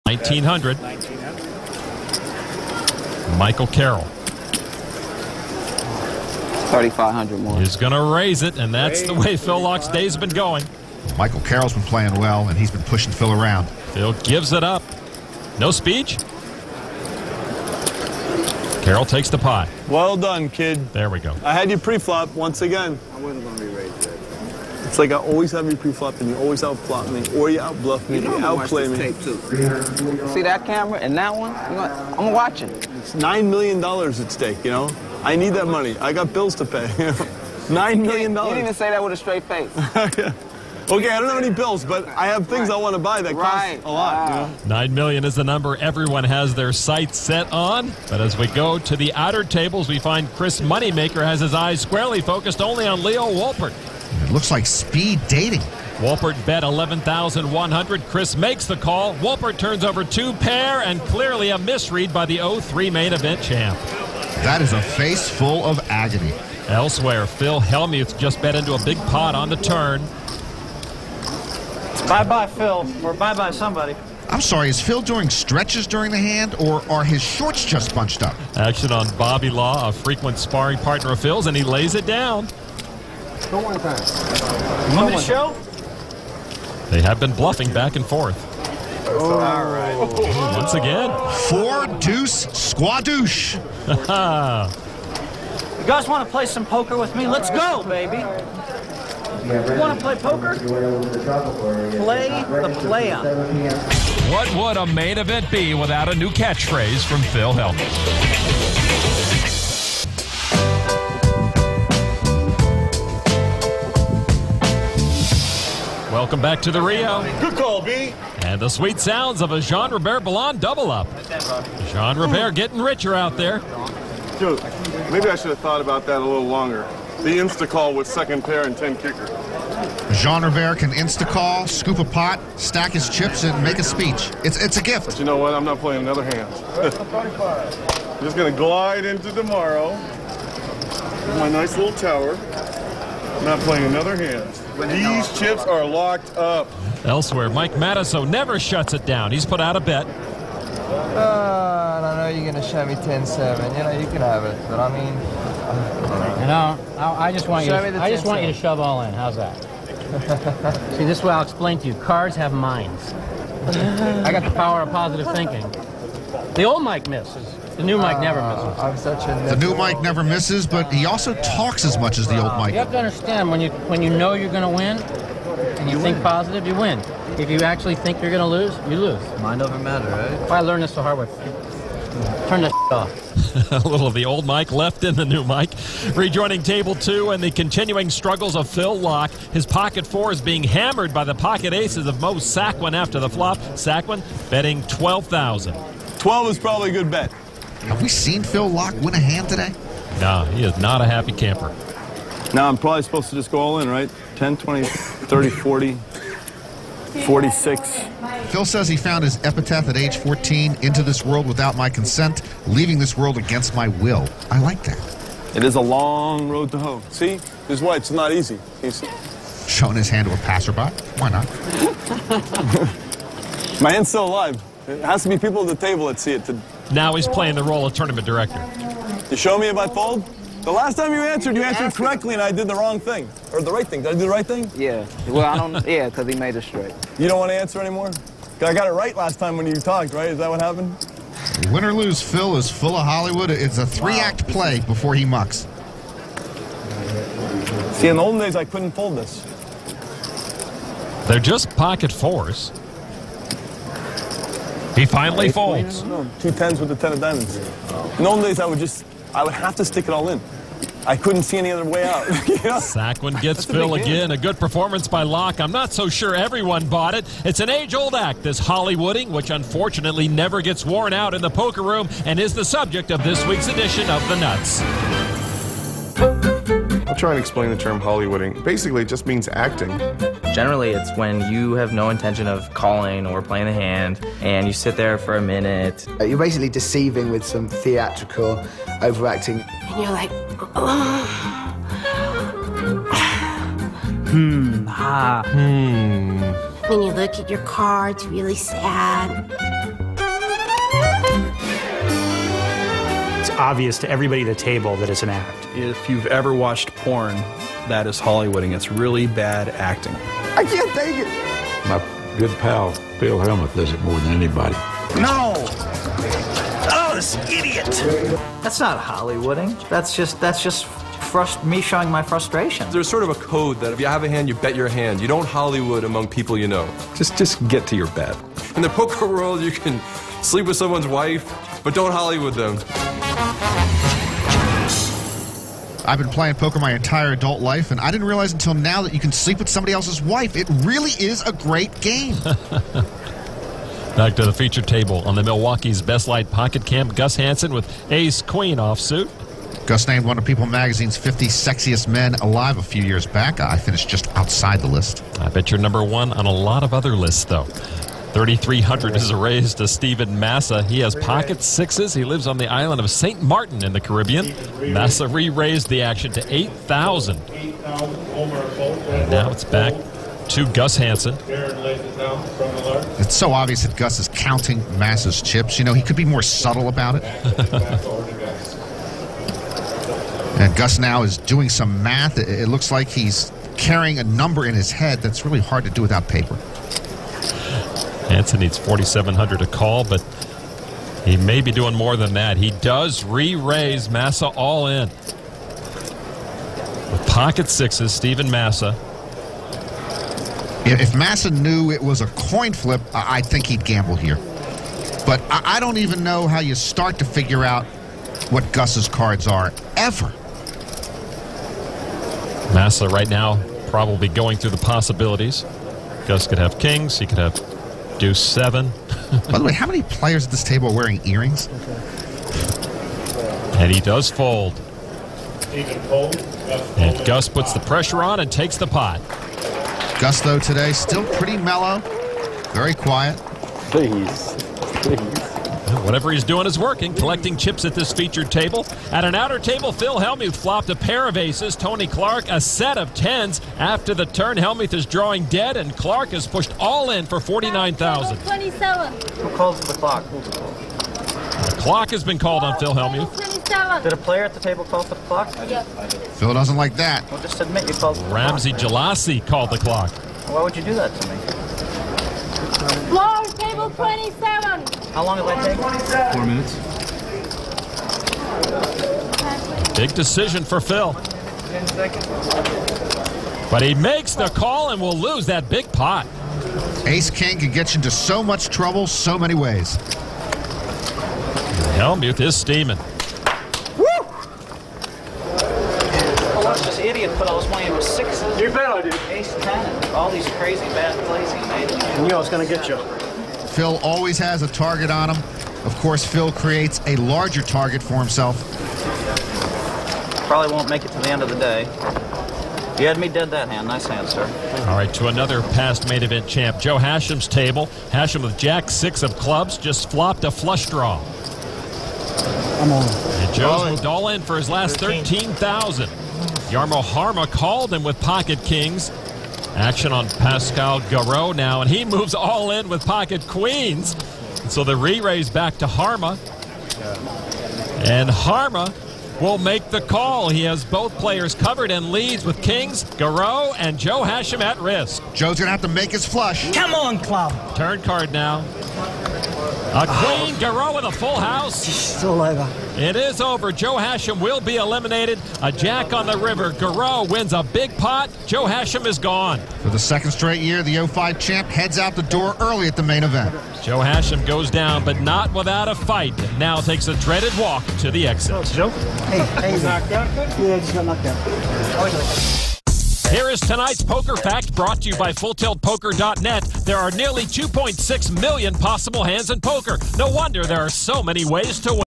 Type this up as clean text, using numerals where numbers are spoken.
1900. Michael Carroll. 3,500 more. He's going to raise it, and that's the way Phil Lock's days have been going. Michael Carroll's been playing well, and he's been pushing Phil around. Phil gives it up. No speech. Carroll takes the pot. Well done, kid. There we go. I had you pre-flop once again. I wasn't going to be raised yet. It's like I always have you pre-flop, and you always outflop me, or you outbluff me, you outplay me. See that camera and that one? I'm watching. It's $9 million at stake, you know? I need that money. I got bills to pay. $9 million. You didn't even say that with a straight face. Okay, I don't have any bills, but I have things I want to buy that cost a lot. You know? $9 million is the number everyone has their sights set on. But as we go to the outer tables, we find Chris Moneymaker has his eyes squarely focused only on Leo Wolpert. It looks like speed dating. Wolpert bet 11,100. Chris makes the call. Wolpert turns over two pair, and clearly a misread by the 03 main event champ. That is a face full of agony. Elsewhere, Phil Hellmuth just bet into a big pot on the turn. Bye-bye, Phil, or bye-bye somebody. I'm sorry, is Phil doing stretches during the hand, or are his shorts just bunched up? Action on Bobby Law, a frequent sparring partner of Phil's, and he lays it down. Go one time. You want me to show? They have been bluffing back and forth. Oh. All right. Once again. 4-deuce squadouche. You guys want to play some poker with me? Let's go, baby. You want to play poker? Play the play-on. What would a main event be without a new catchphrase from Phil Hellmuth? Welcome back to the Rio. Good call, B. And the sweet sounds of a Jean-Robert Ballon double-up. Jean-Robert getting richer out there. Dude, maybe I should have thought about that a little longer. The insta-call with second pair and 10 kicker. Jean Rivera can insta-call, scoop a pot, stack his chips, and make a speech. It's a gift. But you know what? I'm not playing another hand. I'm just going to glide into tomorrow with my nice little tower. I'm not playing another hand. These chips are locked up. Elsewhere, Mike Matasso never shuts it down. He's put out a bet. I don't know you're going to show me 10-7. You know, you can have it. But I mean... I just want you to shove all in. How's that? See, this way I'll explain to you. Cards have minds. I got the power of positive thinking. The old Mike misses. The new Mike never misses. I'm such a... The new Mike never misses, but he also talks as much as the old Mike. You have to understand, when you know you're going to win, and you think positive, you win. If you actually think you're going to lose, you lose. Mind over matter, right? I learned this the hard way. Turn the off. A little of the old Mike left in the new Mike. Rejoining table two and the continuing struggles of Phil Lock. His pocket four is being hammered by the pocket aces of Mo Saquon after the flop. Saquon betting 12,000. 12 is probably a good bet. Have we seen Phil Lock win a hand today? No, he is not a happy camper. Now I'm probably supposed to just go all in, right? 10, 20, 30, 40, 46. Phil says he found his epitaph at age 14, into this world without my consent, leaving this world against my will. I like that. It is a long road to hoe. See? This is why it's not easy. Showing his hand to a passerby. Why not? My hand's still alive. It has to be people at the table that see it. Now he's playing the role of tournament director. You show me if I fold? The last time you answered correctly and I did the wrong thing. Or the right thing. Did I do the right thing? Yeah. Well, I don't... Yeah, because he made it straight. You don't want to answer anymore? I got it right last time when you talked, right? Is that what happened? Win or lose, Phil is full of Hollywood. It's a three-act play before he mucks. See, in the olden days, I couldn't fold this. They're just pocket fours. He finally folds. No, 2 10s with the 10 of diamonds. In the olden days, I would have to stick it all in. I couldn't see any other way out. You know? Saquon gets Phil again. A good performance by Locke. I'm not so sure everyone bought it. It's an age-old act, this Hollywooding, which unfortunately never gets worn out in the poker room and is the subject of this week's edition of The Nuts. I'll try and explain the term Hollywooding. Basically, it just means acting. Generally, it's when you have no intention of calling or playing the hand, and you sit there for a minute. You're basically deceiving with some theatrical overacting. And you're like, When you look at your cards, really sad. obvious to everybody at the table that it's an act. If you've ever watched porn, that is Hollywooding. It's really bad acting. I can't take it. My good pal, Phil Hellmuth, does it more than anybody. No! Oh, this idiot! That's not Hollywooding. That's just me showing my frustration. There's sort of a code that if you have a hand, you bet your hand. You don't Hollywood among people you know. Just get to your bet. In the poker world, you can sleep with someone's wife, but don't Hollywood them. I've been playing poker my entire adult life, and I didn't realize until now that you can sleep with somebody else's wife. It really is a great game. Back to the feature table on the Milwaukee's Best Light Pocket Camp. Gus Hansen with Ace-Queen offsuit. Gus named one of People Magazine's 50 sexiest men alive a few years back. I finished just outside the list. I bet you're number one on a lot of other lists, though. 3,300 is a raise to Stephen Massa. He has pocket sixes. He lives on the island of St. Martin in the Caribbean. Massa re-raised the action to 8,000. And now it's back to Gus Hansen. It's so obvious that Gus is counting Massa's chips. You know, he could be more subtle about it. And Gus now is doing some math. It looks like he's carrying a number in his head that's really hard to do without paper. Hansen needs 4,700 to call, but he may be doing more than that. He does re-raise Massa all in. With pocket sixes, Stephen Massa. If Massa knew it was a coin flip, I think he'd gamble here. But I don't even know how you start to figure out what Gus's cards are, ever. Massa right now probably going through the possibilities. Gus could have kings. He could have deuce 7. By the way, how many players at this table are wearing earrings? And he does fold. And Gus puts the pressure on and takes the pot. Gus, though, today still pretty mellow, very quiet. Please. Whatever he's doing is working, collecting chips at this featured table. At an outer table, Phil Hellmuth flopped a pair of aces. Tony Clark a set of 10s. After the turn, Hellmuth is drawing dead, and Clark has pushed all in for 49,000. 27. Who calls the clock? The clock has been called on Phil Hellmuth. 27. Did a player at the table call for the clock? Yes. Phil doesn't like that. Well, just admit you called the clock. Ramsey Jalassi called the clock. Why would you do that to me? Floor, table 27. How long did that take? 4 minutes. Big decision for Phil. 10 seconds. But he makes the call and will lose that big pot. Ace-King can get you into so much trouble so many ways. Hellmuth is steaming. Woo! Watch this idiot put all his money into sixes. You bet I did. Ace 10. All these crazy bad plays he made. You know it's going to get you. Phil always has a target on him. Of course, Phil creates a larger target for himself. Probably won't make it to the end of the day. You had me dead that hand. Nice hand, sir. All right, to another past main event champ. Joe Hashem's table. Hashem with Jack 6 of clubs just flopped a flush draw. I'm on. And Joe's moved all in for his last 13,000. Jarmo Harma called him with pocket kings. Action on Pascal Guerillot now, and he moves all in with pocket queens. So the re-raise back to Harma. And Harma will make the call. He has both players covered and leads with kings, Guerillot, and Joe Hashem at risk. Joe's going to have to make his flush. Come on, club. Turn card now. A queen, Guerillot with a full house. It's all over. It is over. Joe Hashem will be eliminated. A jack on the river. Guerillot wins a big pot. Joe Hashem is gone. For the second straight year, the 05 champ heads out the door early at the main event. Joe Hashem goes down, but not without a fight. Now takes a dreaded walk to the exit. Joe? Hey, knocked out? Yeah, just got knocked out. Here is tonight's Poker Fact, brought to you by FullTiltPoker.net. There are nearly 2.6 million possible hands in poker. No wonder there are so many ways to win.